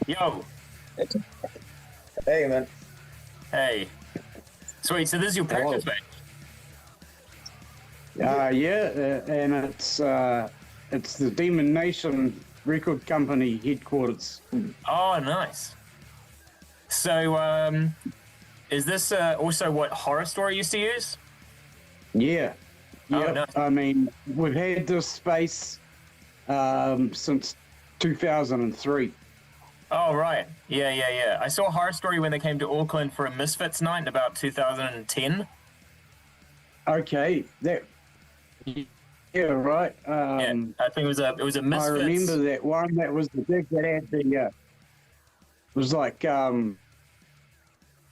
Yo. Hey, man. Hey. Sweet, so this is your practice match? Yeah, and it's the Demon Nation record company headquarters. Oh, nice. So, is this also what Horror Story used to use? Yeah. Oh, nice. I mean, we've had this space since 2003. Oh, right. Yeah. I saw Horror Story when they came to Auckland for a Misfits night in about 2010. Okay, yeah, right. Yeah, I think it was a Misfits. I remember that one. That was the gig that had the. It was like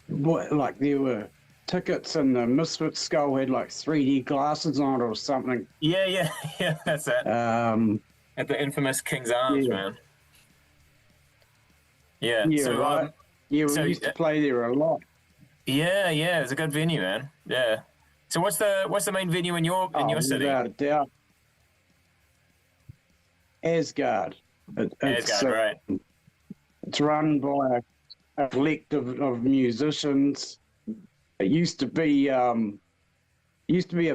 like there were tickets, and the Misfits skull had like 3D glasses on it or something. Yeah. That's it. At the infamous King's Arms, man. Yeah. So, right. We used to play there a lot. Yeah. It's a good venue, man. Yeah. So what's the main venue in your city? Without a doubt. Asgard. Asgard, right. It's run by a collective of musicians. It used to be a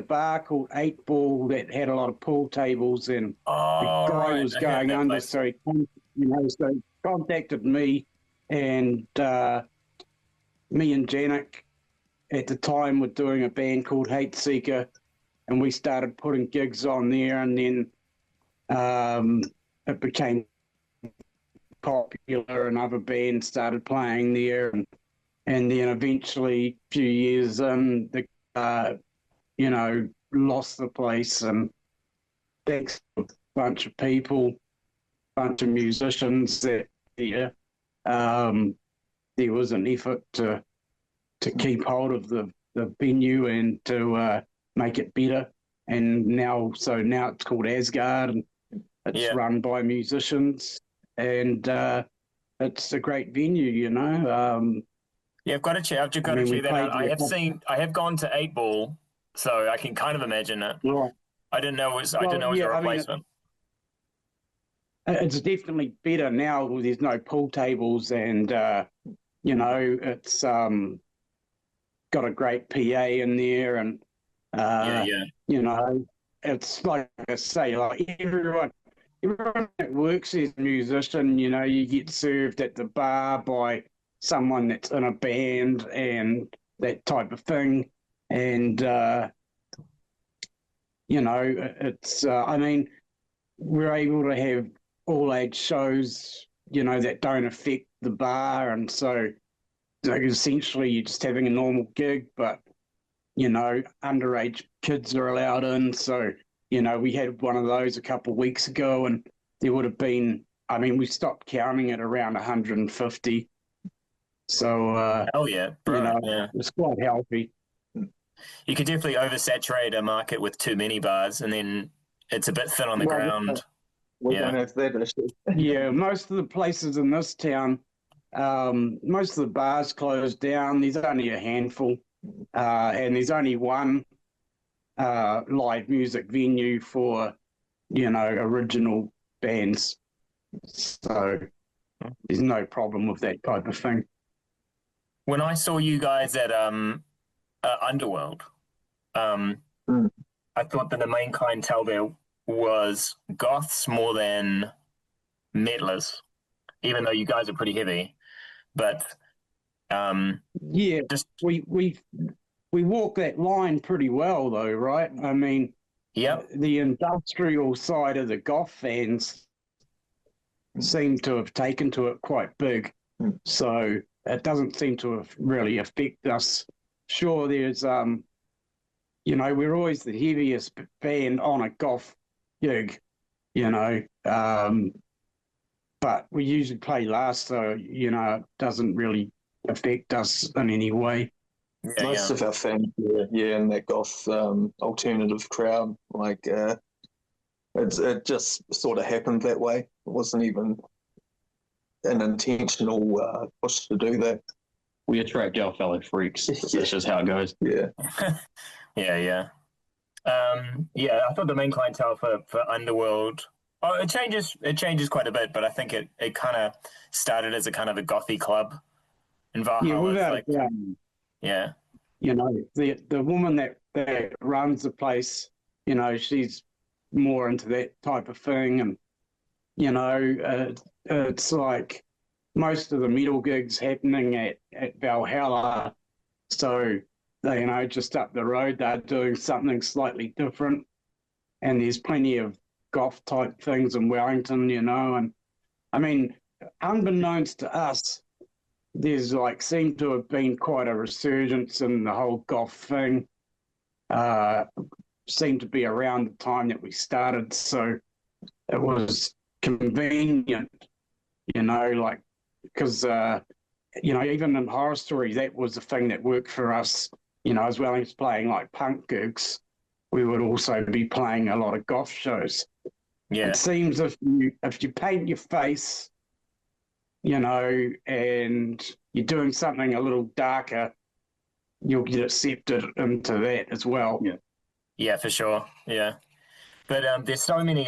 bar called 8-Ball that had a lot of pool tables, and the guy was going under, so he contacted me, and me and Janik at the time were doing a band called 𝘧𝘰𝘰𝘵, and we started putting gigs on there, and then it became popular, and other bands started playing there, and then eventually, a few years in, lost the place, and thanks to a bunch of people, bunch of musicians that there was an effort to keep hold of the venue and to make it better. And now it's called Asgard, and it's run by musicians, and it's a great venue, I've got to check. I've just got to check that out. I have gone to 8-Ball, so I can kind of imagine it. Right. I didn't know it was a replacement. It's definitely better now. There's no pool tables, and it's got a great PA in there, and it's like I say, like everyone that works as a musician, you get served at the bar by someone that's in a band and that type of thing, and it's I mean, we're able to have all age shows, that don't affect the bar, and so essentially you're just having a normal gig, but underage kids are allowed in. So we had one of those a couple of weeks ago, and there would have been, we stopped counting at around 150. So it's quite healthy. You could definitely oversaturate a market with too many bars, and then it's a bit thin on the ground. We don't have that issue. Yeah, most of the places in this town, most of the bars closed down. There's only a handful, and there's only one live music venue for, original bands. So there's no problem with that type of thing. When I saw you guys at Underworld, I thought that the main clientele there was goths more than metalers, even though you guys are pretty heavy. But we walk that line pretty well, though, right? The industrial side of the goth fans seem to have taken to it quite big, so it doesn't seem to have really affect us. Sure, there's we're always the heaviest band on a goth gig, but we usually play last, so it doesn't really affect us in any way. Most of our fans, in that goth alternative crowd, like It just sort of happened that way. It wasn't even an intentional push to do that. We attract our fellow freaks. That's just how it goes. Yeah. Yeah. I thought the main clientele for Underworld, it changes quite a bit, but I think it kind of started as a kind of a gothy club in Valhalla. Yeah. You know, the woman that runs the place, you know, she's more into that type of thing, and you know, it's like most of the metal gigs happening at Valhalla, so they, you know, just up the road they're doing something slightly different, and there's plenty of goth type things in Wellington, you know, and I mean, unbeknownst to us, there's like seemed to have been quite a resurgence in the whole goth thing. Seemed to be around the time that we started, so it was convenient, you know, like because you know, even in Horror Story, that was the thing that worked for us, you know, as well as playing like punk gigs, we would also be playing a lot of goth shows. Yeah, it seems if you paint your face, you know, and you're doing something a little darker, you'll get accepted into that as well. Yeah, for sure. Yeah, but there's so many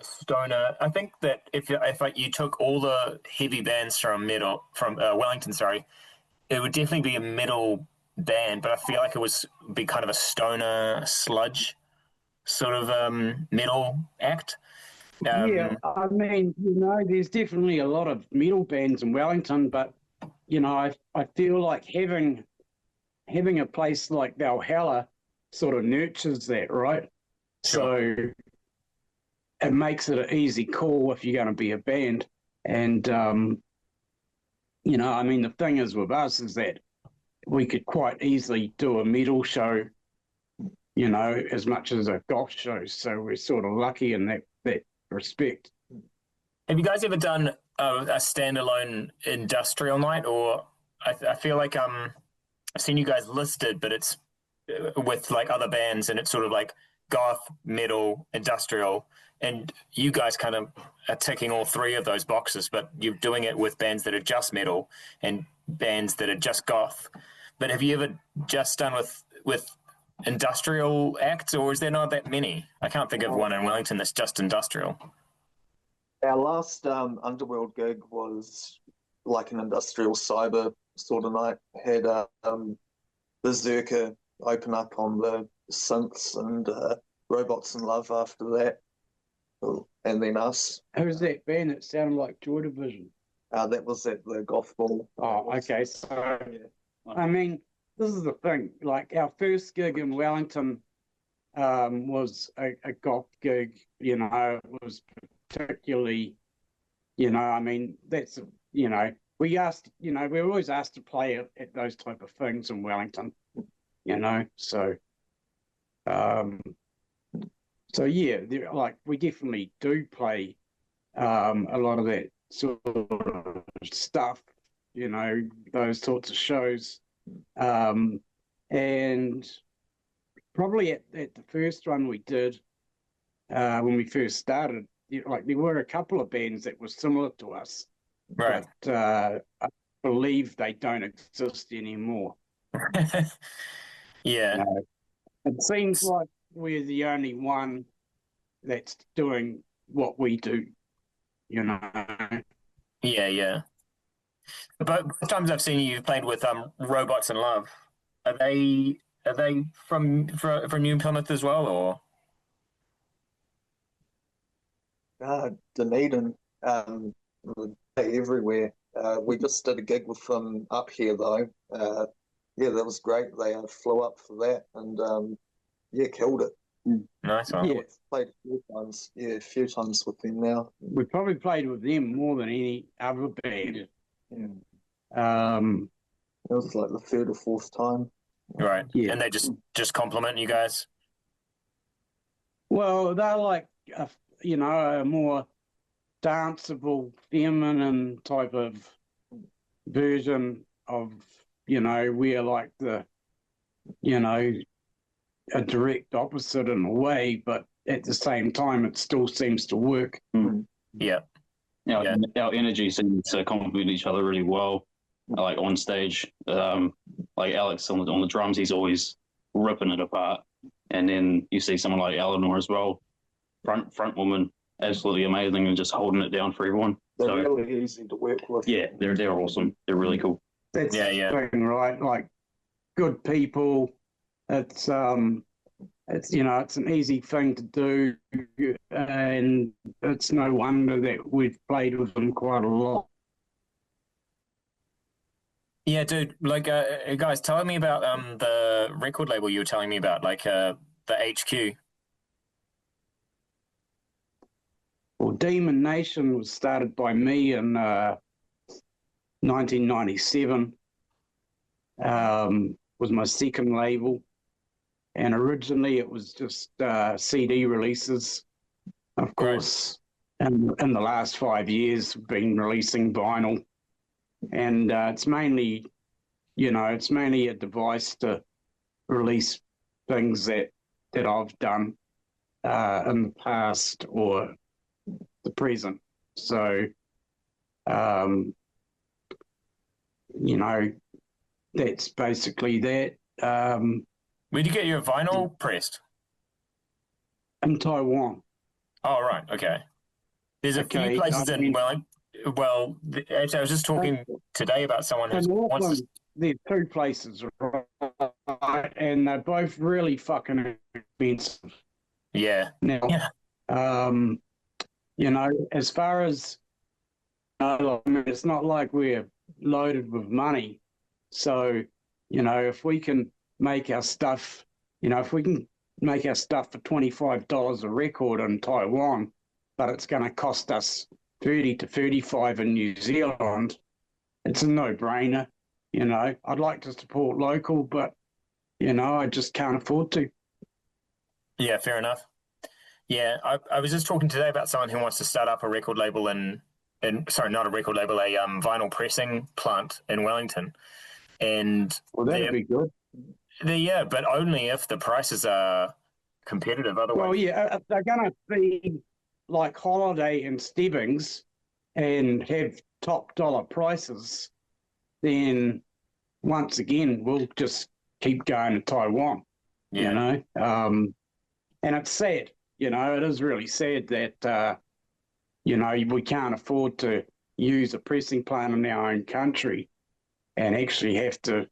stoner. I think that if you took all the heavy bands from Wellington, it would definitely be a metal band. But I feel like it would be kind of a stoner sludge sort of metal act. Yeah, I mean, you know, there's definitely a lot of metal bands in Wellington, but you know, I feel like having a place like Valhalla sort of nurtures that, right? Sure. So it makes it an easy call if you're going to be a band. And you know, I mean, the thing is with us is that we could quite easily do a metal show, you know, as much as a goth show. So we're sort of lucky in that respect. Have you guys ever done a standalone industrial night? Or I feel like I've seen you guys listed, but it's with like other bands, and it's sort of like goth, metal, industrial, and you guys kind of are ticking all three of those boxes, but you're doing it with bands that are just metal and bands that are just goth. But have you ever just done with industrial acts, or is there not that many? I can't think of one in Wellington that's just industrial. Our last Underworld gig was like an industrial cyber sort of night. Had 𝘧𝘰𝘰𝘵𝘦 open up on the synths and Robots in Love after that, and then us. Who's that band that sounded like Joy Division? That was at the Goth Ball. Oh, okay. So, I mean, this is the thing. Like, our first gig in Wellington was a goth gig. You know, it was particularly, you know, I mean, that's, you know, we were always asked to play at those type of things in Wellington, you know, so yeah, like we definitely do play a lot of that sort of stuff, you know, those sorts of shows, and probably at the first one we did when we first started, like there were a couple of bands that were similar to us, Right. but I believe they don't exist anymore. Yeah. It seems like we're the only one that's doing what we do, you know. Yeah. But both times I've seen you've played with Robots in Love. Are they from New Plymouth as well, or? Dunedin, everywhere. We just did a gig with them up here though. Yeah, that was great. They flew up for that and killed it. Nice one. Yeah. Played a few times with them now. We probably played with them more than any other band. Yeah. It was like the third or fourth time. Right. Yeah. And they just compliment you guys? Well, they're like, a more danceable, feminine type of version of, we're like the, a direct opposite in a way, but at the same time, it still seems to work. Yeah. Our energy seems to complement each other really well. Like on stage, like Alex on the drums, he's always ripping it apart. And then you see someone like Eleanor as well, front woman, absolutely amazing, and just holding it down for everyone. They're really easy to work with. Yeah, they're awesome. They're really cool. That's the thing, right? Like good people. It's it's an easy thing to do, and it's no wonder that we've played with them quite a lot. Yeah, dude. Like, guys, tell me about the record label you were telling me about, like the HQ. Well, Demon Nation was started by me in 1997. Was my second label, and originally it was just CD releases. Of course, in the last 5 years, we've been releasing vinyl, and it's mainly a device to release things that I've done in the past or the present. So, that's basically that. Where'd you get your vinyl pressed? In Taiwan. Oh, right. Okay. There's a few places in Well, actually, I was just talking today about someone who wants to... There are 2 places, right? And they're both really fucking expensive. Yeah. Now, as far as it's not like we're loaded with money. So, if we can make our stuff, for $25 a record in Taiwan, but it's going to cost us 30 to 35 in New Zealand, it's a no-brainer. I'd like to support local, but, I just can't afford to. Yeah, fair enough. Yeah, I was just talking today about someone who wants to start up a record label sorry, not a record label, a vinyl pressing plant in Wellington. And that'd be good. Yeah, but only if the prices are competitive. Otherwise, well, yeah, if they're going to be like Holiday and Stebbings and have top dollar prices, then once again we'll just keep going to Taiwan. And it's sad. It is really sad that we can't afford to use a pressing plant in our own country and actually have to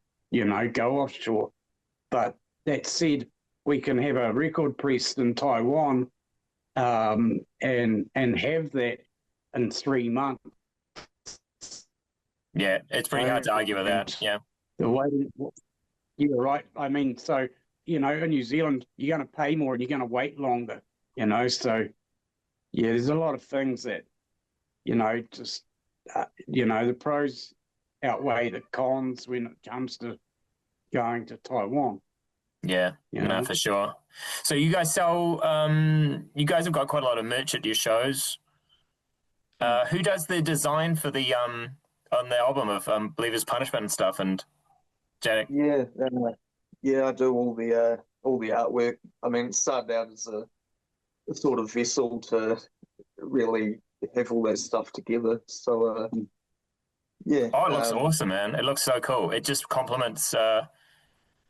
go offshore. But that said, we can have a record pressed in Taiwan and have that in 3 months. Yeah, it's pretty hard to argue with that. Yeah. You're right. I mean, so, in New Zealand, you're going to pay more and you're going to wait longer, so, yeah, there's a lot of things that, the pros outweigh the cons when it comes to going to Taiwan. Yeah, no, for sure. So you guys sell, you guys have got quite a lot of merch at your shows. Who does the design for the on the album of Believer's Punishment and stuff? And Jack? Yeah, I do all the artwork. I mean, it started out as a sort of vessel to really have all that stuff together. So, yeah. Oh, it looks awesome, man. It looks so cool. It just complements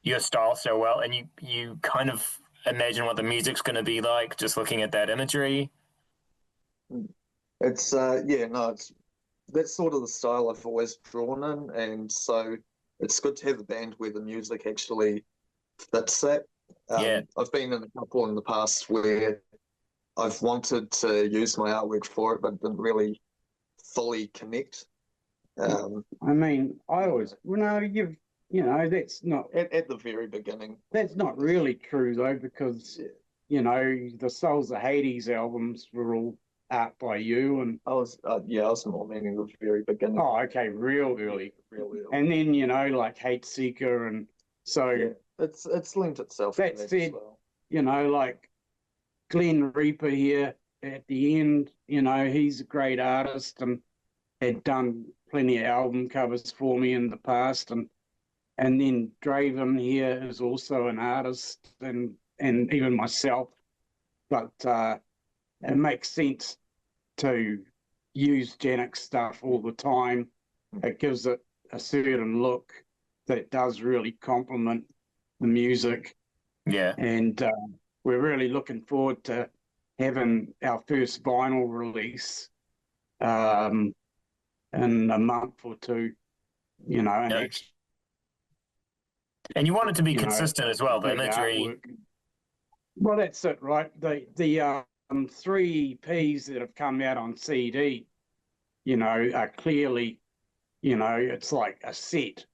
your style so well, and you kind of imagine what the music's going to be like just looking at that imagery. It's that's sort of the style I've always drawn in, and so it's good to have a band where the music actually fits that. I've been in a couple in the past where I've wanted to use my artwork for it, but didn't really fully connect. I mean, I always, that's not... At the very beginning. That's not really true, though, because, the Souls of Hades albums were all art by you. And I was more meaning the very beginning. Oh, okay, real early. And then, like Hate Seeker, and so... Yeah, it's linked itself. That said, well, like Glenn Reaper here at the end, he's a great artist and had done plenty of album covers for me in the past, and then Draven here is also an artist, and even myself, but it makes sense to use Gsenic stuff all the time. It gives it a certain look that does really complement the music. Yeah. And we're really looking forward to having our first vinyl release in a month or two, you know. And, and you want it to be consistent as well, the imagery. Artwork. Well, that's it, right? The 3 EPs that have come out on CD, you know, are clearly, you know, it's like a set.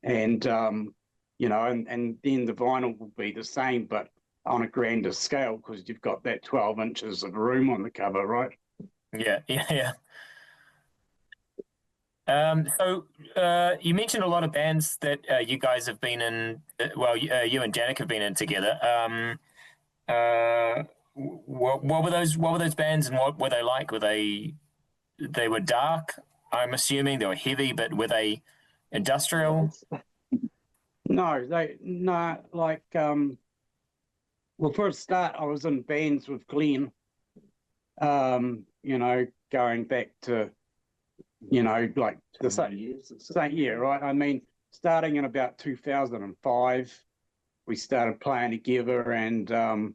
And, you know, and then the vinyl will be the same, but on a grander scale, because you've got that 12 inches of room on the cover, right? Yeah. So you mentioned a lot of bands that you guys have been in. Well, you and Janik have been in together. What were those bands, and what were they like? They were dark, I'm assuming. They were heavy, but were they industrial? No, like well, for a start, I was in bands with Glenn. You know, going back to, you know, like the same year, right? I mean, starting in about 2005, we started playing together, and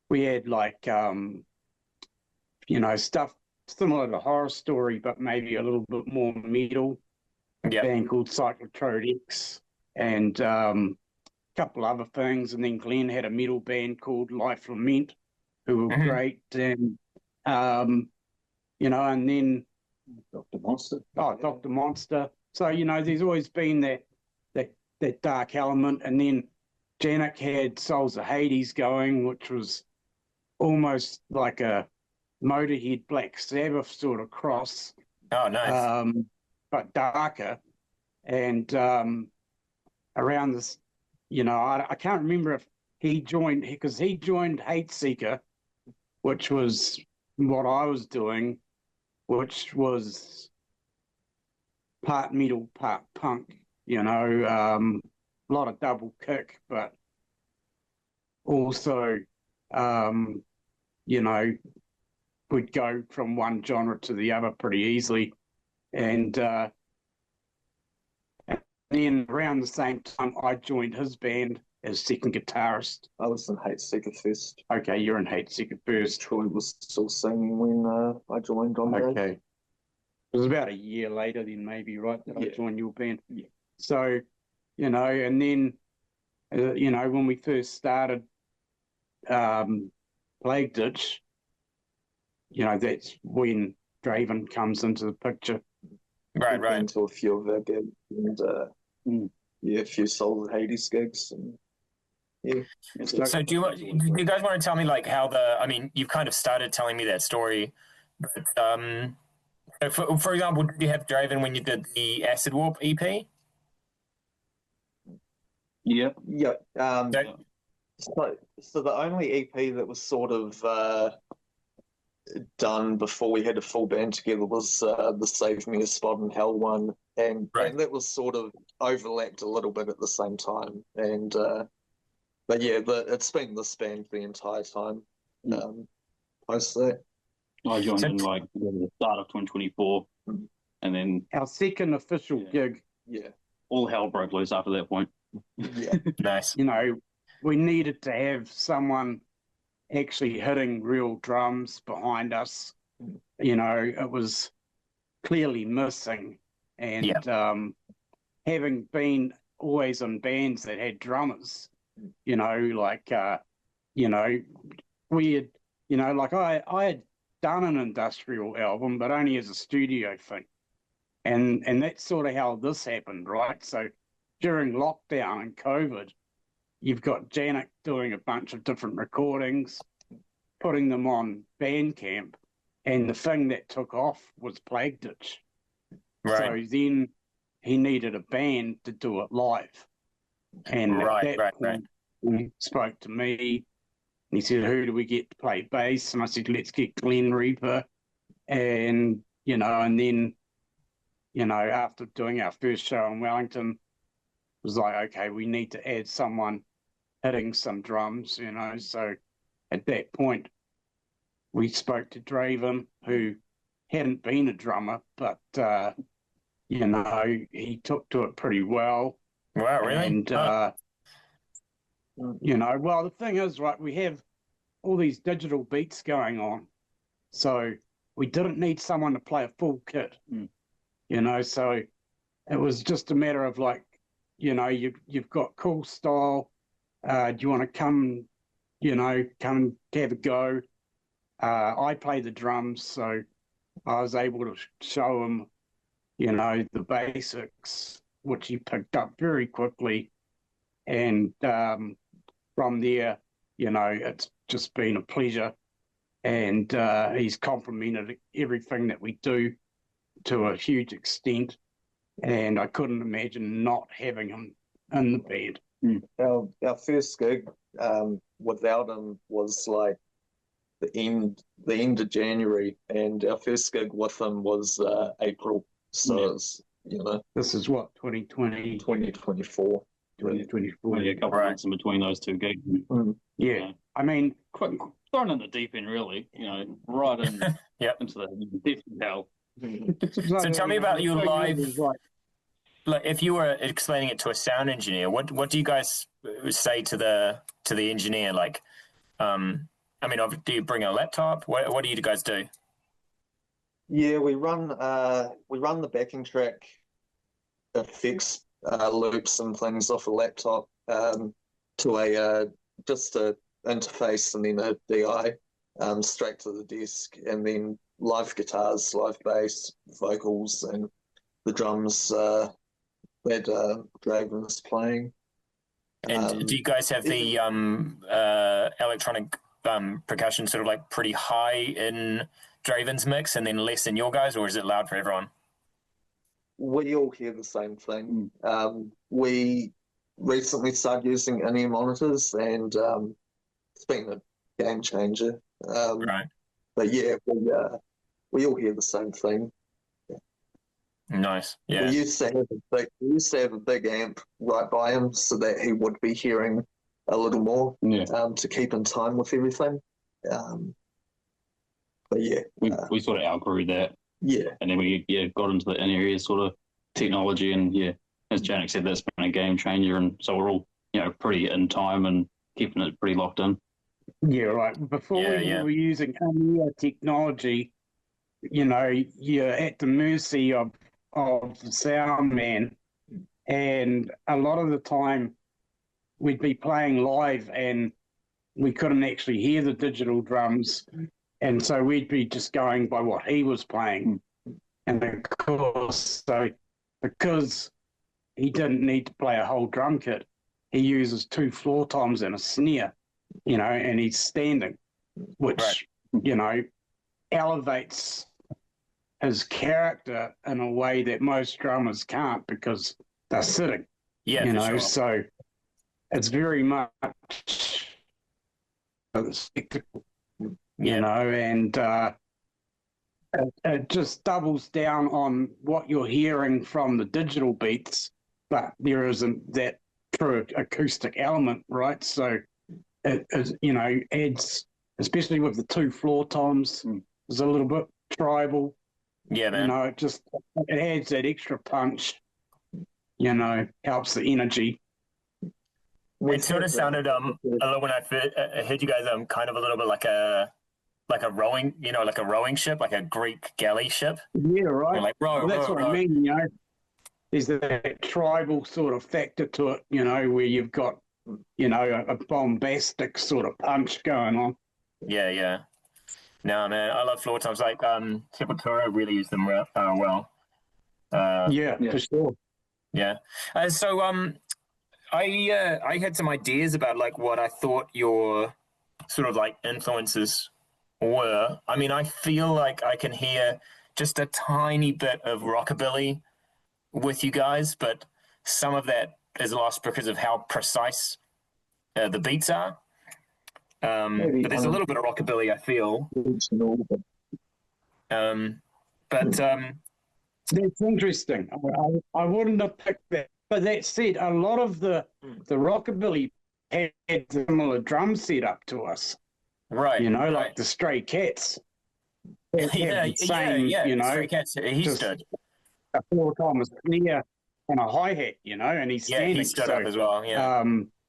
we had like, you know, stuff similar to Horror Story, but maybe a little bit more metal. Yeah. A band called 𝘧𝘰𝘰𝘵𝘠, and a couple other things. And then Glenn had a metal band called 𝘧𝘰𝘮𝘪𝘕, who were great. And, you know, and then Dr. Monster. Oh, Dr. Monster. So, you know, there's always been that dark element. And then Janik had 𝘧𝘰𝘰𝘵𝘮𝘪𝘰 going, which was almost like a Motorhead Black Sabbath sort of cross. Oh, nice. But darker. And around this, you know, I can't remember if he joined, because he joined 𝘧𝘧𝘰𝘰𝘵𝑦, which was what I was doing, which was part metal, part punk, you know, a lot of double kick, but also, you know, we'd go from one genre to the other pretty easily. And then around the same time, I joined his band as second guitarist. I was in 𝘧𝘧𝘰𝘵𝘵 first. Okay, you're in 𝘧𝘧𝘰𝘵 first. Troy was still singing when I joined on that. Okay. It was about a year later then, maybe, right, that I joined your band. Yeah. So, you know, and then, you know, when we first started Plagueditch, you know, that's when Draven comes into the picture. Right. Been to a few of our gigs, and a few 𝘧𝘰𝘰𝘵𝘵 gigs, and So do you guys want to tell me like how I mean, you've kind of started telling me that story, but for example, did you have Draven when you did the Acid Warp EP? Yep. So the only EP that was sort of done before we had a full band together was the Save Me a Spot in Hell one, and that was sort of overlapped a little bit at the same time. And but yeah, it's been this band the entire time. Post that, I joined in like the start of 2024, and then our second official gig. Yeah, all hell broke loose after that point. Yeah, nice. You know, we needed to have someone actually hitting real drums behind us. You know, it was clearly missing. And having been always in bands that had drummers, you know, like, you know, we had, you know, like I had done an industrial album, but only as a studio thing. And that's sort of how this happened, right? So during lockdown and COVID, you've got Janik doing a bunch of different recordings, putting them on Bandcamp, and the thing that took off was Plagueditch. Right. So then he needed a band to do it live. And at that point, he spoke to me, and he said, who do we get to play bass? And I said, let's get Glenn Reaper. And, you know, and then, you know, after doing our first show in Wellington, it was like, okay, we need to add someone hitting some drums, you know. So at that point, we spoke to Draven, who hadn't been a drummer, but, you know, he took to it pretty well. Wow, really? And, you know, well, the thing is, right, we have all these digital beats going on. So we didn't need someone to play a full kit, you know, so it was just a matter of like, you know, you've got cool style. Do you want to come, you know, come have a go? I play the drums, so I was able to show him, you know, the basics, which he picked up very quickly. And from there, you know, it's just been a pleasure. And he's complimented everything that we do to a huge extent. And I couldn't imagine not having him in the band. Our first gig without him was like the end of January, and our first gig with him was April. So it's, you know, this is what, 2020? 2024. 2024. Maybe a couple of months in between those two gigs. Yeah. I mean, Quite thrown in the deep end, really. You know, right in into the deep hell. So tell me about your live. Like, if you were explaining it to a sound engineer, what do you guys say to the engineer? Like, I mean, do you bring a laptop? What do you guys do? Yeah, we run the backing track effects loops and things off a laptop to a just a interface and then a DI straight to the desk, and then live guitars, live bass, vocals, and the drums that Draven's playing. And do you guys have the electronic percussion sort of like pretty high in Draven's mix and then less in your guys, or is it loud for everyone? We all hear the same thing. We recently started using in-ear monitors, and it's been a game changer. Right. But yeah, we all hear the same thing. Nice. Yeah. We used to have a big amp right by him so that he would be hearing a little more to keep in time with everything. But yeah, we sort of outgrew that. Yeah. And then we got into the in-ear sort of technology, and as Janik said, that's been a game changer, and so we're all, you know, pretty in time and keeping it pretty locked in. Yeah, right. Before we were using in-ear technology, you know, you're at the mercy of the sound man, and a lot of the time we'd be playing live and we couldn't actually hear the digital drums, and so we'd be just going by what he was playing. And of course, so because he didn't need to play a whole drum kit, he uses 2 floor toms and a snare, you know, and he's standing, which, you know, elevates his character in a way that most drummers can't because they're sitting. Yeah, you know, sure. So it's very much a spectacle, you know, and it just doubles down on what you're hearing from the digital beats, but there isn't that true acoustic element, right? So it is, you know, adds, especially with the 2 floor toms, is a little bit tribal. Yeah, man. You know, it adds that extra punch, you know, helps the energy. It sort of sounded a little, when I heard you guys, kind of a little bit like a rowing, you know, like a rowing ship, like a Greek galley ship. Yeah, right. You're like row, that's row, what row. I mean, you know. There's that tribal sort of factor to it, you know, where you've got, you know, a bombastic sort of punch going on. Yeah, yeah. No, man, I love floor toms. Like Sepultura really use them well. Yeah, for sure. Yeah. So I had some ideas about like what I thought your sort of like influences were. I mean, I feel like I can hear just a tiny bit of rockabilly with you guys, but some of that is lost because of how precise the beats are. But there's a little bit of rockabilly, I feel. That's interesting. I wouldn't have picked that. But that said, a lot of the rockabilly had similar drum setup to us. Right. You know, right. like the Stray Cats. Yeah, Stray Cats. He just stood. a 4-time snare and a hi-hat, you know, and he's Yeah, standing. he stood up as well. Yeah.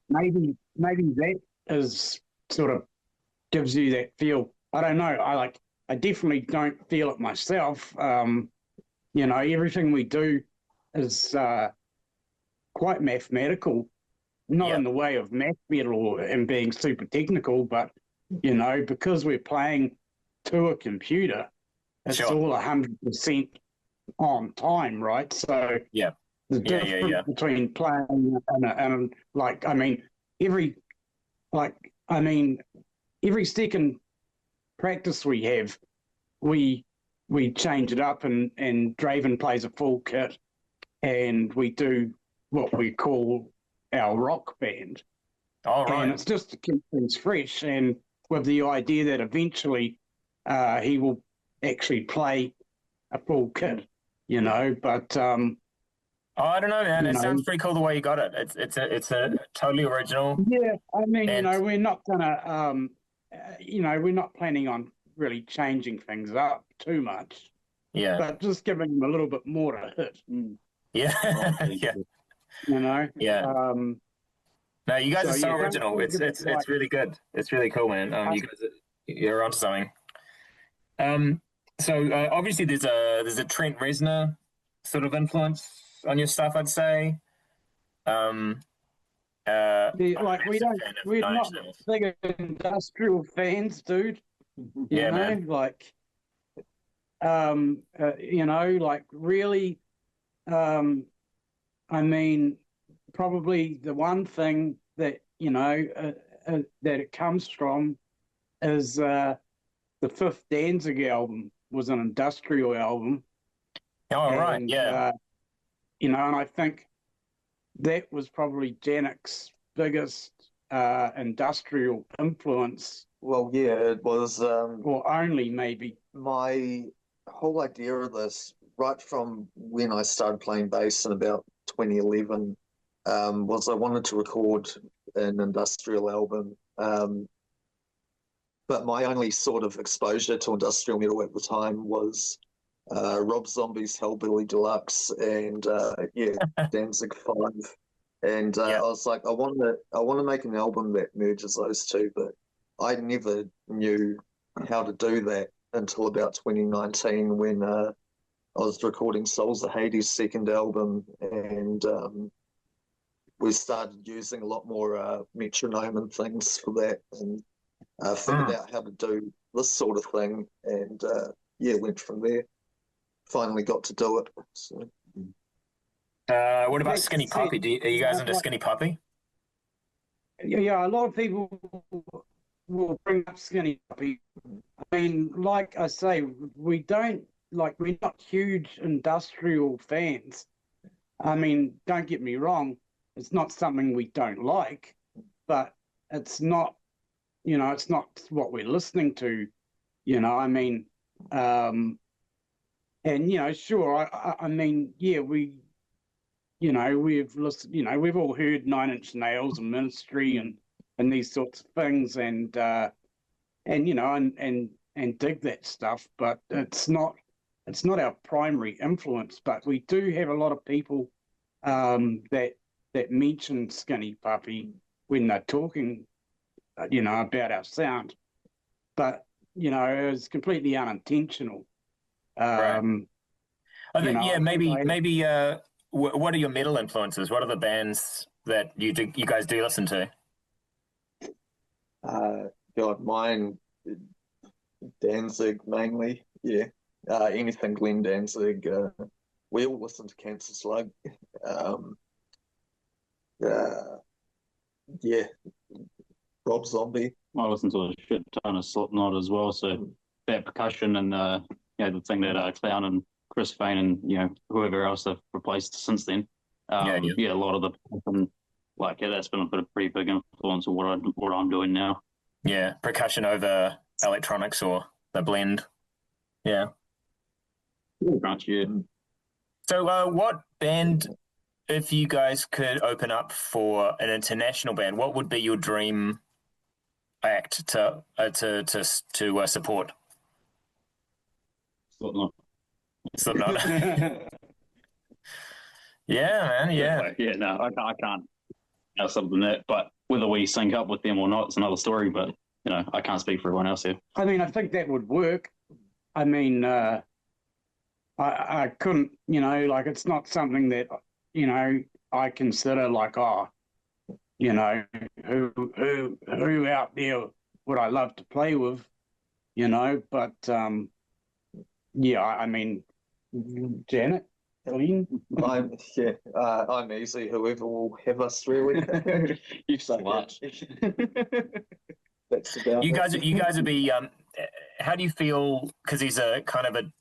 Maybe that is sort of gives you that feel. I don't know. I definitely don't feel it myself. You know, everything we do is quite mathematical, not in the way of math metal and being super technical, but, you know, because we're playing to a computer, it's all 100% on time, right? So the difference between playing and like, I mean, every second practice we have, we change it up, and Draven plays a full kit, and we do what we call our rock band. All right. And it's just to keep things fresh, and with the idea that eventually he will actually play a full kit, you know. But I don't know, man. It sounds pretty cool the way you got it. It's a totally original. Yeah, I mean, you know, we're not gonna, you know, we're not planning on really changing things up too much. Yeah. But just giving them a little bit more to hit. Yeah. Yeah. You know. Yeah. No, you guys are so original. It's really good. It's really cool, man. You guys you're onto something. So obviously there's a Trent Reznor sort of influence on your stuff, I'd say. Like we're not big industrial fans, dude. You know, man. Like, you know, like really, I mean, probably the one thing that, you know, that it comes from is the 5th Danzig album was an industrial album. Oh, right, yeah. You know, and I think that was probably Janek's biggest industrial influence. Well, yeah, it was. Or only maybe. My whole idea of this, right from when I started playing bass in about 2011, was I wanted to record an industrial album. But my only sort of exposure to industrial metal at the time was Rob Zombie's Hellbilly Deluxe and Danzig 5. And I was like, I want to make an album that merges those two, but I never knew how to do that until about 2019 when I was recording 𝘧𝘰𝘰𝘵𝘠's second album, and we started using a lot more metronome and things for that, and figured out how to do this sort of thing, and went from there. Finally got to do it. So. What about Skinny Puppy? Are you guys into Skinny Puppy? Yeah, a lot of people will bring up Skinny Puppy. I mean, like I say, we're not huge industrial fans. I mean, don't get me wrong, it's not something we don't like, but it's not, you know, it's not what we're listening to, you know. I mean, and, you know, sure, I mean, yeah, you know, we've listened, you know, we've all heard Nine Inch Nails and Ministry and these sorts of things, and you know, and dig that stuff, but it's not our primary influence. But we do have a lot of people that mention Skinny Puppy when they're talking, you know, about our sound, but you know, it was completely unintentional. Right. I think, maybe. What are your metal influences? What are the bands that you guys do listen to? God, mine, Danzig mainly. Yeah, anything Glenn Danzig. We all listen to Cancer Slug. Rob Zombie. I listen to a shit ton of Slipknot as well. So that percussion and the thing that Clown and Chris Fane and, you know, whoever else they've replaced since then. A lot of the that's been a pretty big influence of what I'm doing now. Yeah, percussion over electronics or the blend. Yeah. Right, yeah. So what band, if you guys could open up for an international band, what would be your dream act to support? Slipknot. Slipknot. Yeah, man. Yeah. Yeah. No, I can't. Something that, but whether we sync up with them or not, it's another story. But I can't speak for everyone else here. I mean, I think that would work. I mean, I couldn't, like it's not something that, I consider like, who out there would I love to play with, but yeah, I mean, Janet, Elaine? I'm easy. Whoever will have us, really. You've so much. That's about You guys would be. How do you feel? Because he's a kind of a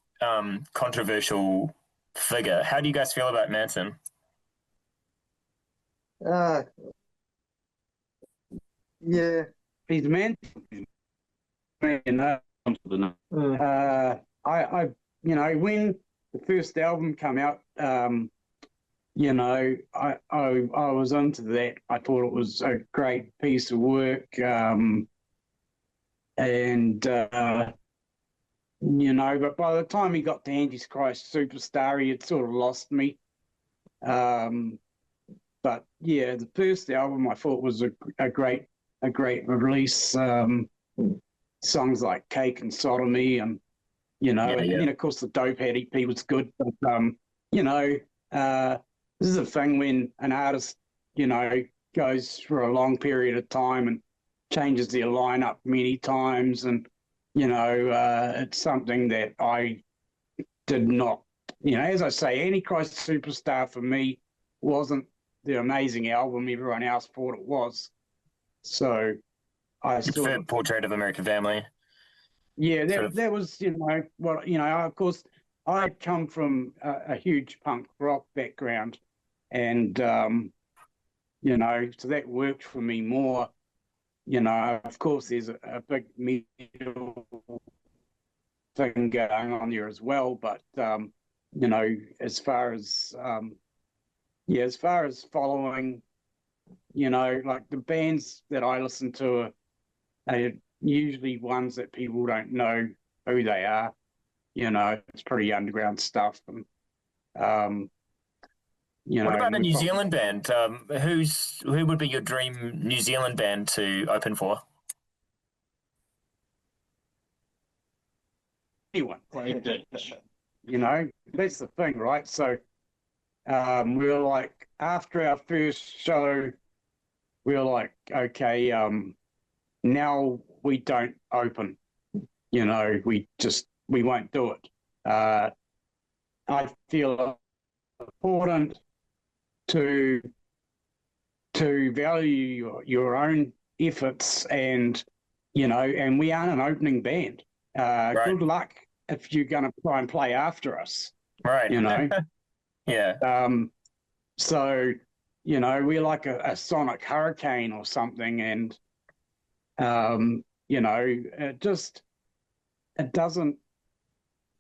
controversial figure. How do you guys feel about Manson? Yeah. He's man. When the first album came out, I was into that. I thought it was a great piece of work, but by the time he got to Antichrist Superstar, he had sort of lost me. But yeah, the first album I thought was a great release. Songs like Cake and Sodomy, and and of course the Dopehead EP was good. But this is a thing when an artist goes for a long period of time and changes their lineup many times, and it's something that I did not. As I say, Antichrist Superstar for me wasn't the amazing album everyone else thought it was. So I sort of Portrait of American Family. Yeah, that was of course I come from a huge punk rock background, and so that worked for me more. Of course there's a big metal thing going on there as well, but as far as following, like the bands that I listen to are usually ones that people don't know who they are. It's pretty underground stuff. And, what about a New Zealand band? Who would be your dream New Zealand band to open for? Anyone. That's the thing, right? So we were like, after our first show, we were like, okay, now we don't open, we won't do it. I feel important to value your own efforts, and and we aren't an opening band. Right. Good luck if you're going to try and play after us. Right. Yeah. So we're like a sonic hurricane or something, and it doesn't,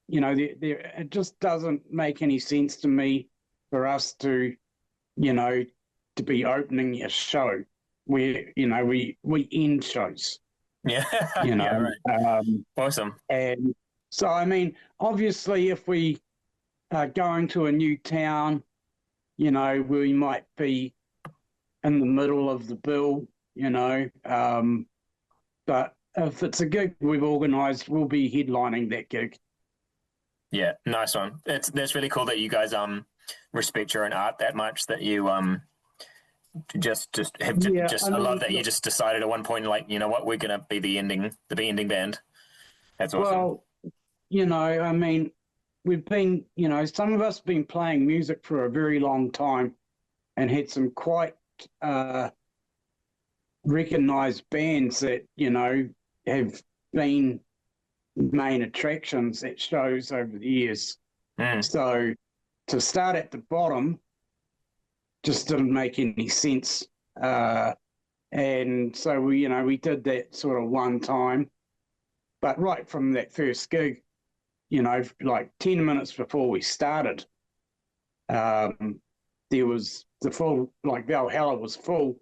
it just doesn't make any sense to me for us to be opening a show where, we end shows. Yeah. Right. Awesome. And so, I mean, obviously if we are going to a new town, we might be in the middle of the bill, but if it's a gig we've organised, we'll be headlining that gig. Yeah, nice one. That's really cool that you guys respect your own art that much, that you I love that you just decided at one point, like, what, we're gonna be the ending band. That's awesome. Well, I mean, we've been, some of us have been playing music for a very long time and had some quite recognised bands that, have been main attractions at shows over the years. So to start at the bottom just didn't make any sense. And so we did that sort of one time. But right from that first gig, like 10 minutes before we started, there was the full, like Valhalla was full,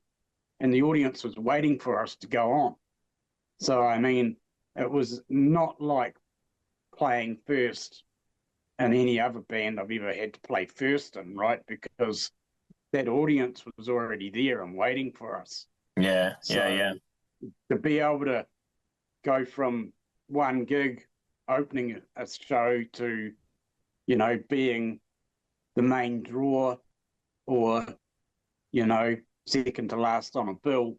and the audience was waiting for us to go on. So, I mean, it was not like playing first in any other band I've ever had to play first in, right? Because that audience was already there and waiting for us. Yeah, So to be able to go from one gig opening a show to, you know, being the main draw or, you know, second to last on a bill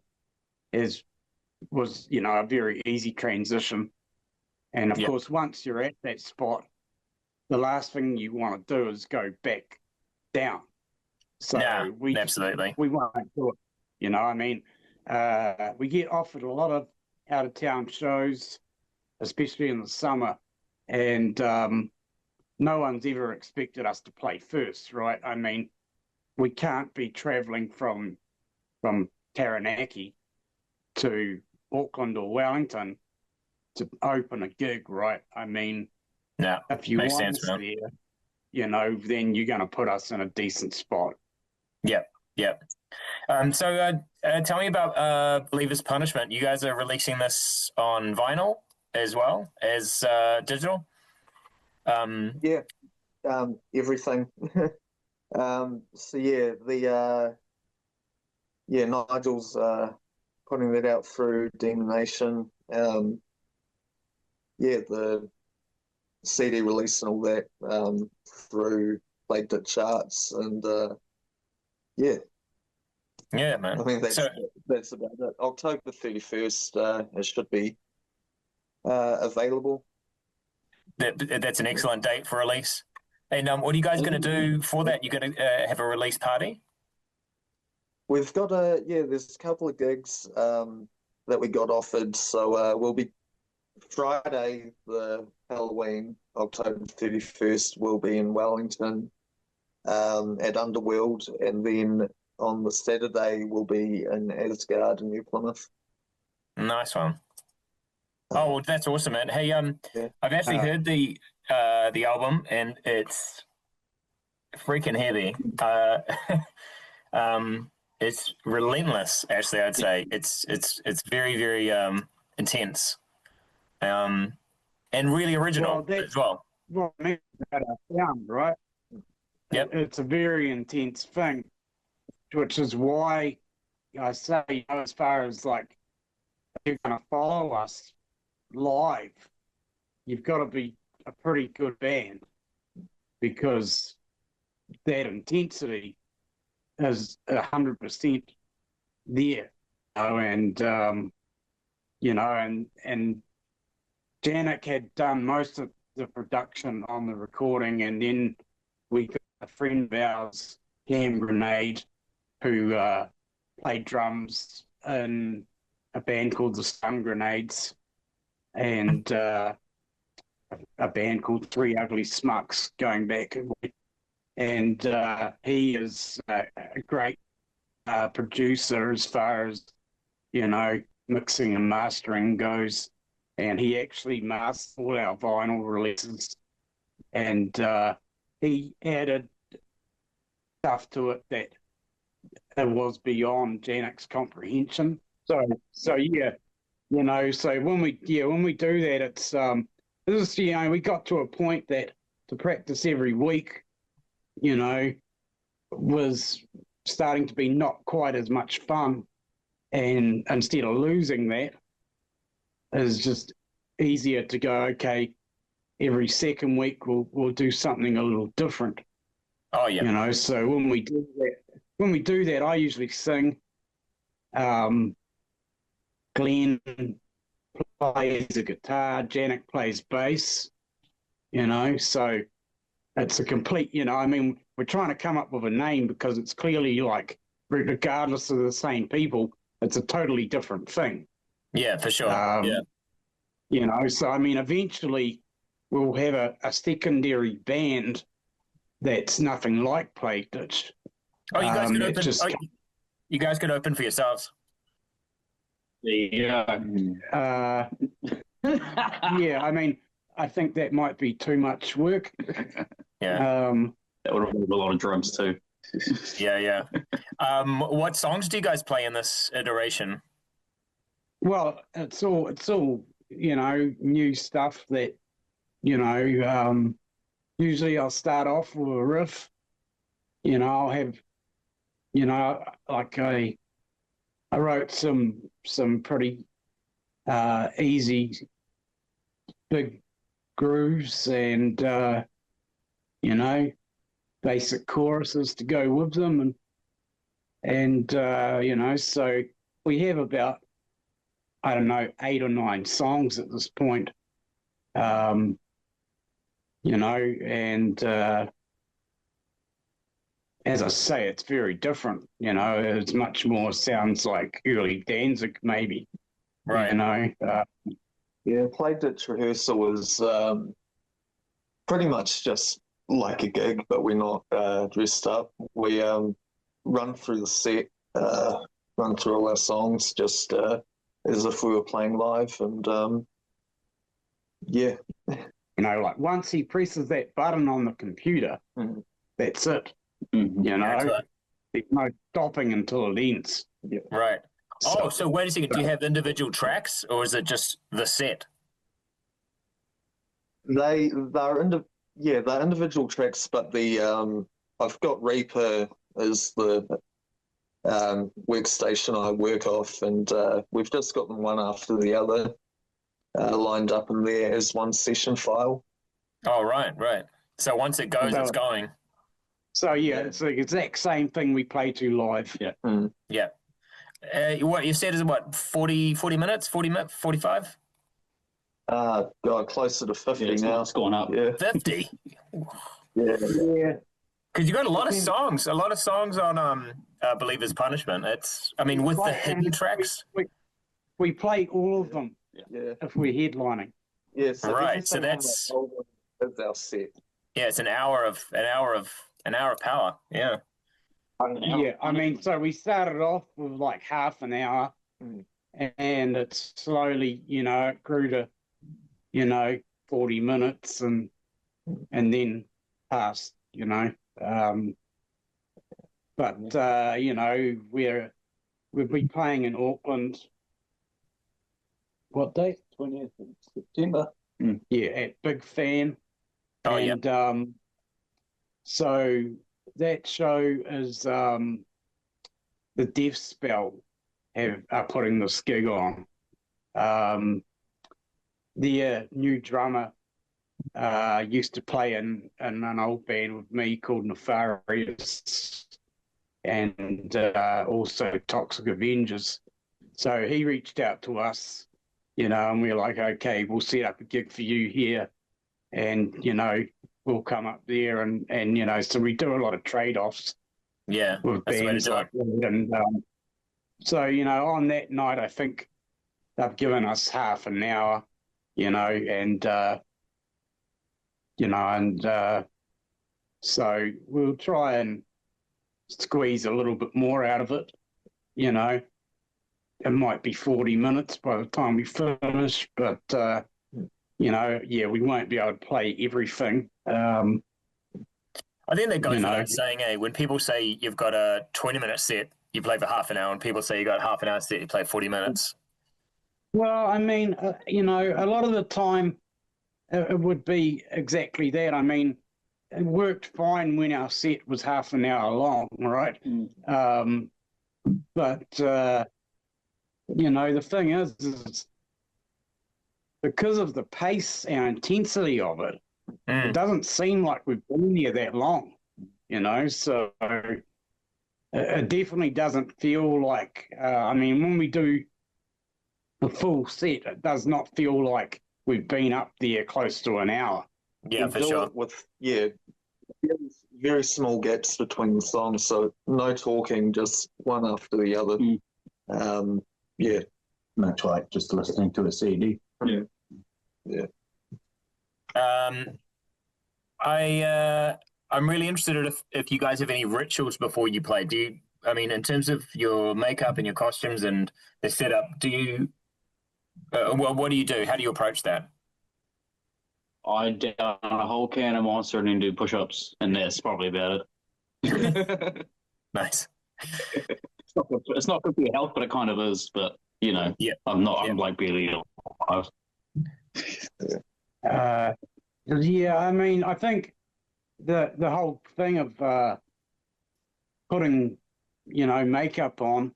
was, you know, a very easy transition. And of course, once you're at that spot, the last thing you want to do is go back down. So absolutely. We won't do it. You know, I mean, we get offered a lot of out of town shows, especially in the summer, and no one's ever expected us to play first, right? I mean, we can't be traveling from Taranaki to Auckland or Wellington to open a gig, right? I mean, if you want us there, you know, then you're going to put us in a decent spot. Yep. So tell me about Believer's Punishment. You guys are releasing this on vinyl as well as digital? Everything. Nigel's putting that out through Demon Nation. The CD release and all that through Plagueditch charts, and man. I think that's about it. October 31st, it should be available. That's an excellent date for release. And what are you guys going to do for that? You're going to have a release party? We've got there's a couple of gigs that we got offered. So we'll be Friday, the Halloween, October 31st, we'll be in Wellington at Underworld, and then on the Saturday we'll be in Asgard and New Plymouth. Nice one. Oh, well, that's awesome, man. Hey, I've actually heard the album, and it's freaking heavy. It's relentless. Actually, I'd say it's very, very intense, and really original as well. Well, I mean, about our sound, right? Yep. It's a very intense thing, which is why I say, you know, as far as like, if you're going to follow us live, you've got to be a pretty good band, because that intensity is 100% there, you know, and Janik had done most of the production on the recording, and then we got a friend of ours, 𝘠𝘪𝘵𝘮𝑚, who played drums in a band called the 𝘠𝘪𝘵𝘮𝑚, and a band called Three Ugly Smucks going back. And he is a great producer as far as, you know, mixing and mastering goes. And he actually masters all our vinyl releases. And he added stuff to it that it was beyond Janik's comprehension. So yeah, you know, so when we do that, it's this is, you know, we got to a point that to practice every week, you know, was starting to be not quite as much fun, and instead of losing that, is just easier to go, okay, every second week we'll do something a little different. Oh yeah. You know, so when we do that, I usually sing. Glenn plays the guitar, Janik plays bass, you know, so it's a complete, you know, I mean, we're trying to come up with a name because it's clearly like, regardless of the same people, it's a totally different thing. Yeah, for sure. You know, so I mean, eventually we'll have a secondary band that's nothing like Plagueditch. Oh, you guys could open. You guys could open for yourselves. Yeah. Yeah, I mean, I think that might be too much work. Yeah. That would involve a lot of drums too. Yeah. What songs do you guys play in this iteration? Well, it's all new stuff that usually I'll start off with a riff. I'll have like I wrote some pretty easy big grooves and basic choruses to go with them, and so we have about, I don't know, 8 or 9 songs at this point. And as I say, it's very different. It's much more sounds like early Danzig, maybe. Right. Yeah, Plagueditch rehearsal was pretty much just like a gig, but we're not dressed up. We run through the set, run through all our songs just as if we were playing live, and yeah. Like once he presses that button on the computer, that's it. There's no stopping until it ends. Yeah. Right. So wait a second, do you have individual tracks, or is it just the set? They're individual tracks, but the I've got Reaper as the workstation I work off, and we've just got them one after the other lined up in there as one session file. Oh, right. So once it goes, it's going. So yeah, it's the exact same thing we play to live. Yeah. Yeah. What you said is what, 40 minutes, 45? God, closer to 50 now. It's going up. Yeah. 50? Yeah. Because you got a lot of songs on Believer's Punishment. With the hidden tracks. We play all of them. Yeah. If we're headlining. Yeah. So right. So that's our set. Yeah, it's an hour of power. Yeah. Yeah, so we started off with like half an hour, and it slowly, it grew to, 40 minutes, and then past, but we'll be playing in Auckland. What date? 20th of September. Yeah, at Big Fan. Oh, and so that show is the Death Spell are putting this gig on. Their new drummer used to play in an old band with me called 𝘧𝘰𝘰𝘵𝘦, and also Toxic Avengers. So he reached out to us, and we were like, okay, we'll set up a gig for you here, and we'll come up there, and so we do a lot of trade-offs. Yeah, with bands like that. And so on that night, I think they've given us half an hour, and so we'll try and squeeze a little bit more out of it. It might be 40 minutes by the time we finish, but we won't be able to play everything. I think that goes without saying, when people say you've got a 20-minute set, you play for half an hour, and people say you got a half an hour set, you play 40 minutes. Well, a lot of the time it would be exactly that. It worked fine when our set was half an hour long, right? But the thing is because of the pace and intensity of it, it doesn't seem like we've been there that long, so it definitely doesn't feel like, when we do the full set, it does not feel like we've been up there close to an hour. Yeah, for sure. With very small gaps between the songs, so no talking, just one after the other. Much like just listening to a CD. Yeah. I'm really interested if you guys have any rituals before you play. Do you? In terms of your makeup and your costumes and the setup, do you? What do you do? How do you approach that? I down a whole can of Monster and then do push-ups, and that's probably about it. Nice. It's not good for your health, but it kind of is. But you know, I'm like barely alive. Yeah, I mean, I think the whole thing of putting, you know, makeup on,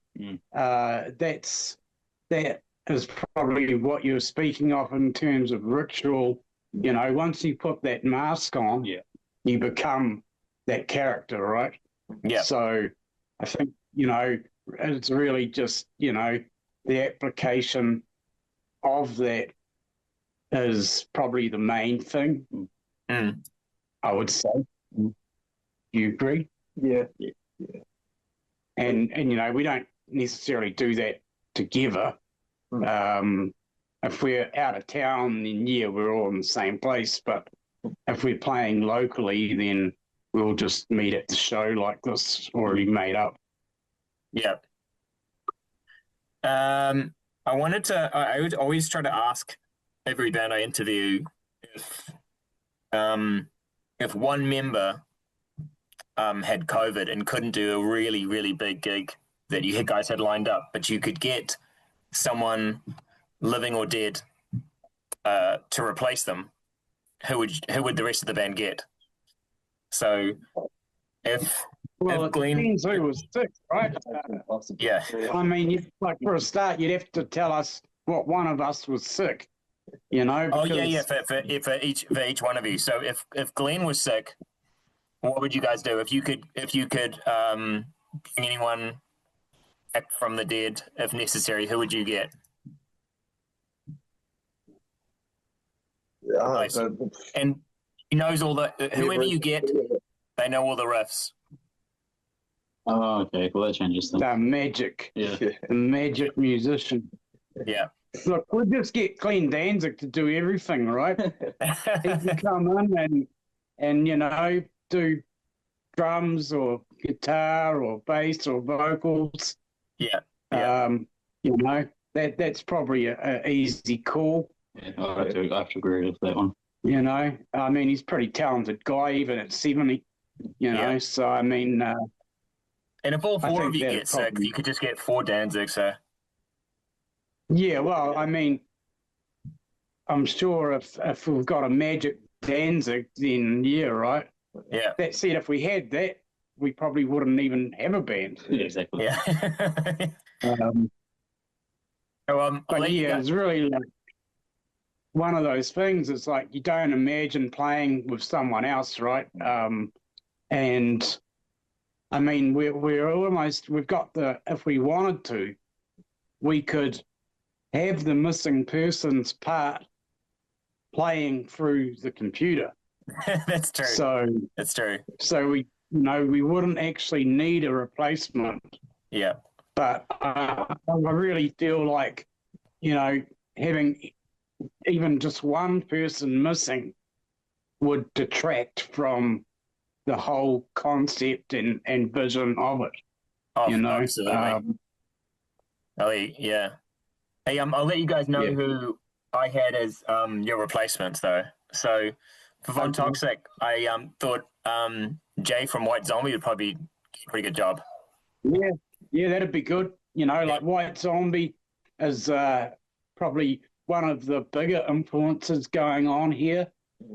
that is probably what you're speaking of in terms of ritual. You know, once you put that mask on, you become that character, right? Yeah. So I think, you know, it's really just, you know, the application of that is probably the main thing. I would say. You agree? Yeah. And you know, we don't necessarily do that together. If we're out of town, then we're all in the same place. But if we're playing locally, then we'll just meet at the show like this, already made up. Yeah. I wanted to. I would always try to ask every band I interview if one member had COVID and couldn't do a really, really big gig that you guys had lined up, but you could get someone living or dead to replace them, who would the rest of the band get? So if Glenn, depends who was sick, right? Yeah. I mean, like for a start, you'd have to tell us what one of us was sick. You know? Oh yeah. For each one of you. So if Glenn was sick, what would you guys do? If you could bring anyone back from the dead, if necessary, who would you get? Nice. And he knows all the whoever you get, they know all the riffs. Oh, okay. Well, that changes things. The magic. Yeah. The magic musician. Yeah. Look, we'll just get Glenn Danzig to do everything, right? He can come in and you know, do drums or guitar or bass or vocals. Yeah. You know, that's probably a easy call. Yeah, I have to agree with that one. You know, I mean, he's a pretty talented guy, even at 70. You know, so I mean. And if all four of you get sick, you could just get 4 Danzigs. So. Yeah, well, I mean, I'm sure if we've got a magic Danzig, then right. Yeah. That said, if we had that, we probably wouldn't even have a band. Yeah, exactly. Yeah. But it's really like one of those things. It's like you don't imagine playing with someone else, right? And I mean, we've got if we wanted to, we could have the missing person's part playing through the computer. That's true. That's true. So we wouldn't actually need a replacement. Yeah. But I really feel like, you know, having even just one person missing would detract from the whole concept and vision of it. Oh, you know, absolutely. Yeah. Hey, I'll let you guys know who I had as your replacements, though. So for Von Toxic, I thought Jay from White Zombie would probably do a pretty good job. Yeah, that'd be good. You know, like White Zombie is probably one of the bigger influences going on here.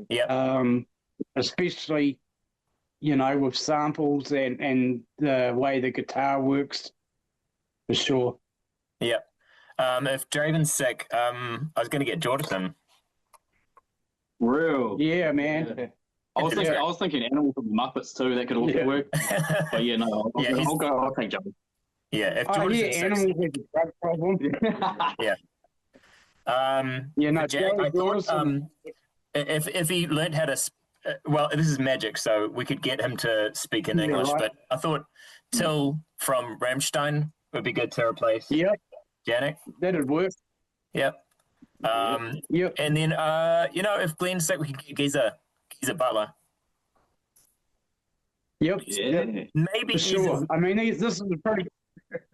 Yeah. Especially, you know, with samples and the way the guitar works, for sure. Yeah. If Draven's sick, I was going to get Jordan. Real. Yeah, man. Yeah. I was thinking Animal from the Muppets too. That could also work. But yeah, no, I'll take Joe. Yeah, if Jordan's sick. Animal has a drug problem. Yeah. Jack, I thought if he learned how to, this is magic, so we could get him to speak in English. Right. But I thought Till from Rammstein would be good to replace. Yep. Janik. That'd work. Yep. Yep. And then you know, if Glenn's sick, we could get Geezer Butler. Yep. Yeah. Maybe for sure. I mean, this is a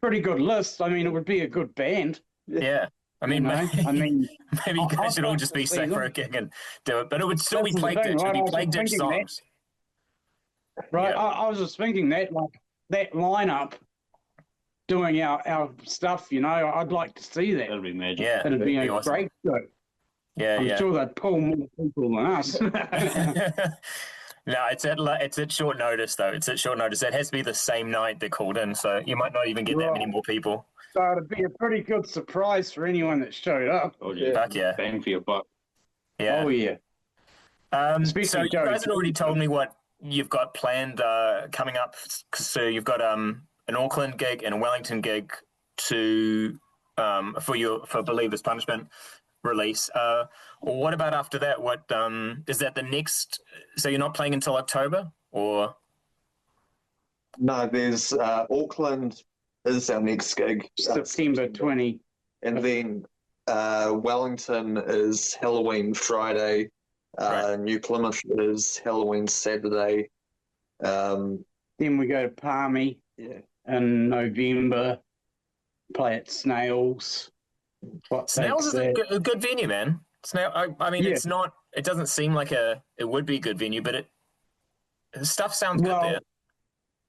pretty good list. I mean, it would be a good band. Yeah. I mean, maybe you guys should all just be sick for a gig and do it, but it would still be Plagueditch. It would be Plagueditch songs. Right. I was just thinking that, like, that lineup doing our stuff, you know, I'd like to see that. That'd be magic. Yeah, It'd be a awesome. great show. Yeah, I'm yeah. sure they'd pull more people than us. No, it's at short notice though. It's at short notice. It has to be the same night they called in, so you might not even get that many more people. So it'd be a pretty good surprise for anyone that showed up. Oh yeah, Fuck yeah. Bang for your buck. Yeah. Oh yeah. So you guys had already told me what you've got planned coming up. So you've got an Auckland gig and a Wellington gig to for Believer's Punishment release. What about after that? What is that the next? So you're not playing until October, or? No, there's Auckland is our next gig, September 20. and then Wellington is Halloween Friday. Right. New Plymouth is Halloween Saturday. Then we go to Palmy Yeah. in November. Play at Snails. Snails is a good venue, man. I mean, Yeah. it's not. It doesn't seem like it would be a good venue, but the stuff sounds good there.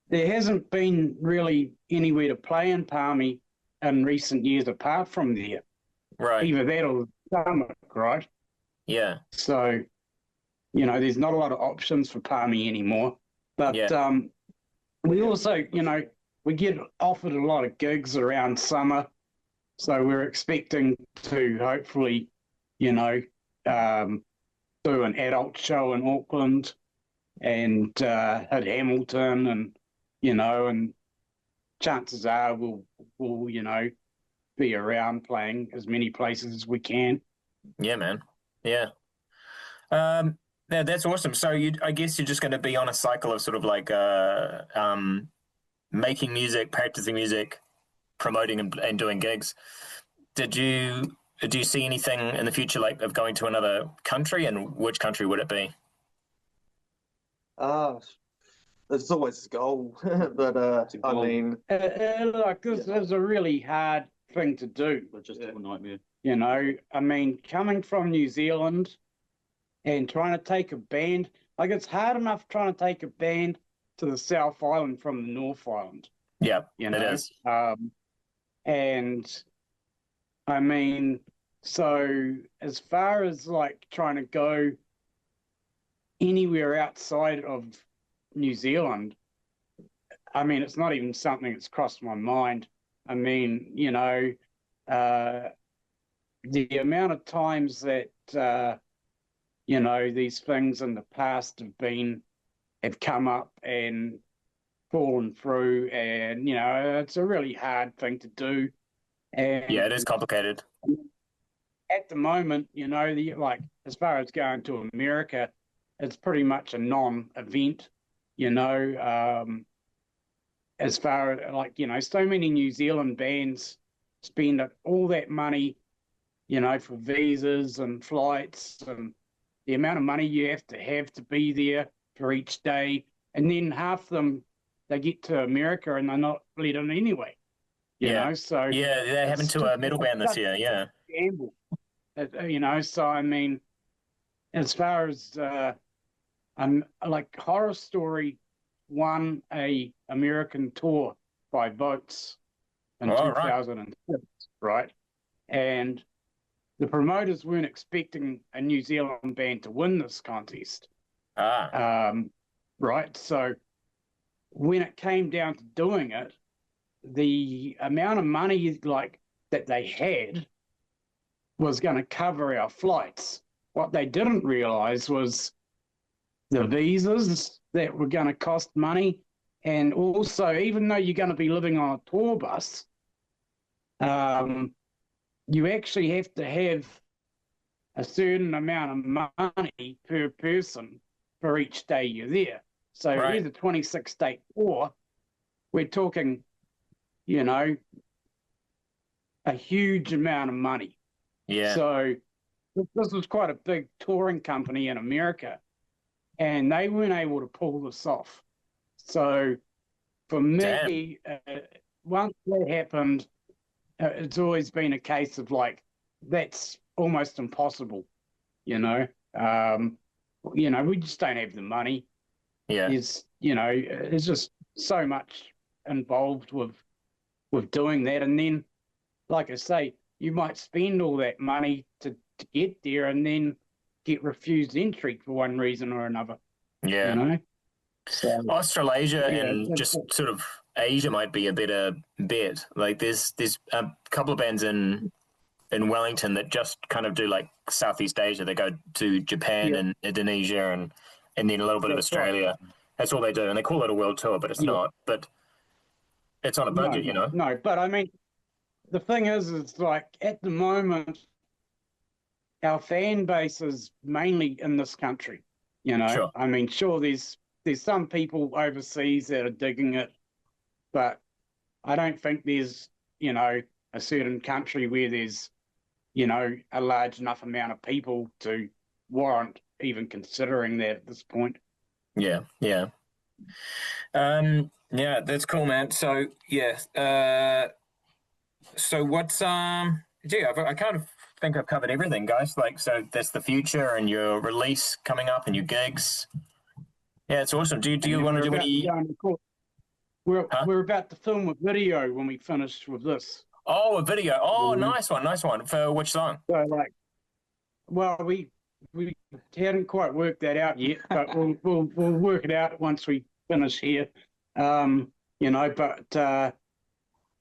There hasn't been really anywhere to play in Palmy in recent years apart from there. Right. Either that or Stomach, right? Yeah. So, you know, there's not a lot of options for Palmy anymore. But we also, you know, we get offered a lot of gigs around summer. So we're expecting to hopefully, you know, do an adult show in Auckland and at Hamilton, and, you know, and chances are we'll, you know, be around playing as many places as we can. Yeah, man. Yeah. Yeah, that's awesome. So I guess you're just going to be on a cycle of sort of like making music, practicing music, promoting and doing gigs. Do you see anything in the future like of going to another country, and which country would it be? There's always a goal, but I mean, like this is a really hard thing to do. Logistical nightmare. You know, I mean, coming from New Zealand and trying to take a band, like it's hard enough trying to take a band to the South Island from the North Island. Yeah, you know, it is. And I mean, so as far as like trying to go anywhere outside of New Zealand, I mean, it's not even something that's crossed my mind. I mean, you know, the amount of times that, you know, these things in the past have come up and fallen through, and, you know, it's a really hard thing to do. And yeah, it is complicated. At the moment, you know, like as far as going to America, it's pretty much a non-event, you know. As far as like, you know, so many New Zealand bands spend all that money, you know, for visas and flights and the amount of money you have to be there for each day. And then half them, they get to America and they're not let in anyway. You know, so yeah, that happened to a metal band this year. Yeah, gamble. You know, so I mean, as far as like Horror Story won a American tour by votes in 2006, right? And the promoters weren't expecting a New Zealand band to win this contest. Right? So when it came down to doing it, the amount of money like that they had was going to cover our flights. What they didn't realize was the visas that were going to cost money, and also, even though you're going to be living on a tour bus, you actually have to have a certain amount of money per person for each day you're there. So here's a 26-state tour. We're talking, you know, a huge amount of money. Yeah. So this was quite a big touring company in America, and they weren't able to pull this off. So for me, once that happened, it's always been a case of like, that's almost impossible, you know. You know, we just don't have the money. Yeah. You know, there's just so much involved with with doing that. And then, like I say, you might spend all that money to get there and then get refused entry for one reason or another. Yeah. You know? So, Australasia yeah, and just sort of Asia might be a better bet. Like there's a couple of bands in Wellington that just kind of do like Southeast Asia. They go to Japan and Indonesia and then a little bit of Australia. Right. That's all they do. And they call it a world tour, but it's not. But it's on a budget, you know? No, but I mean, the thing is like at the moment, our fan base is mainly in this country, you know? Sure. I mean, sure, there's some people overseas that are digging it, but I don't think there's, you know, a certain country where there's, you know, a large enough amount of people to warrant even considering that at this point. Yeah, yeah. Yeah, that's cool, man. So, yeah. So what's, I kind of think I've covered everything, guys. Like, so that's the future and your release coming up and your gigs. Yeah, it's awesome. Do you want to do any... We're about to film a video when we finish with this. Oh, a video. Oh, nice one. For which song? So, like, well, we hadn't quite worked that out yet, but we'll work it out once we finish here. You know, but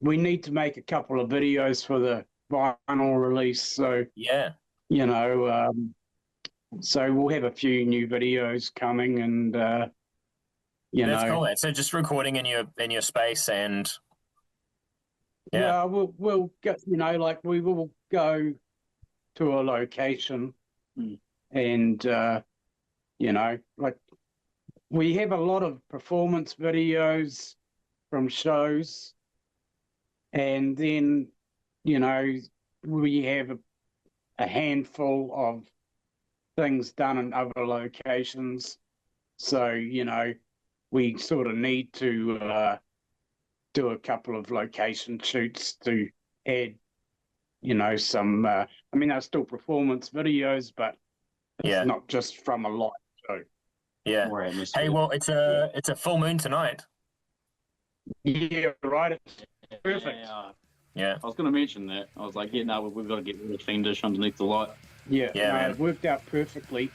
we need to make a couple of videos for the vinyl release. So yeah, you know, so we'll have a few new videos coming, and that's cool, man. So just recording in your space, and yeah, we'll go, you know, like we will go to a location, and you know, like we have a lot of performance videos from shows, and then you know we have a handful of things done in other locations. So you know we sort of need to do a couple of location shoots to add, you know, some. I mean, they're still performance videos, but it's not just from a live show. Yeah. Hey, well, it's a full moon tonight. Yeah, right. It's perfect. Yeah. I was going to mention that. I was like, yeah, no, we've got to get rid of Fiendish underneath the light. Yeah, man. It worked out perfectly.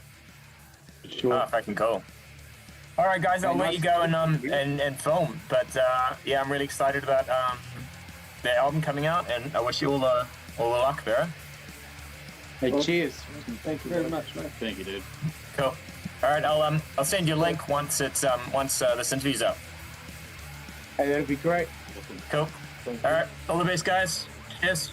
Sure. Oh, fucking cool. All right, guys, I'll let you go and film. But yeah, I'm really excited about the album coming out, and I wish you all the luck, Vera. Hey, cheers. Thank you very much, mate. Thank you, dude. Cool. All right, I'll send you a link once this interview's up. Hey, that'd be great. Cool. All right, all the best, guys. Cheers.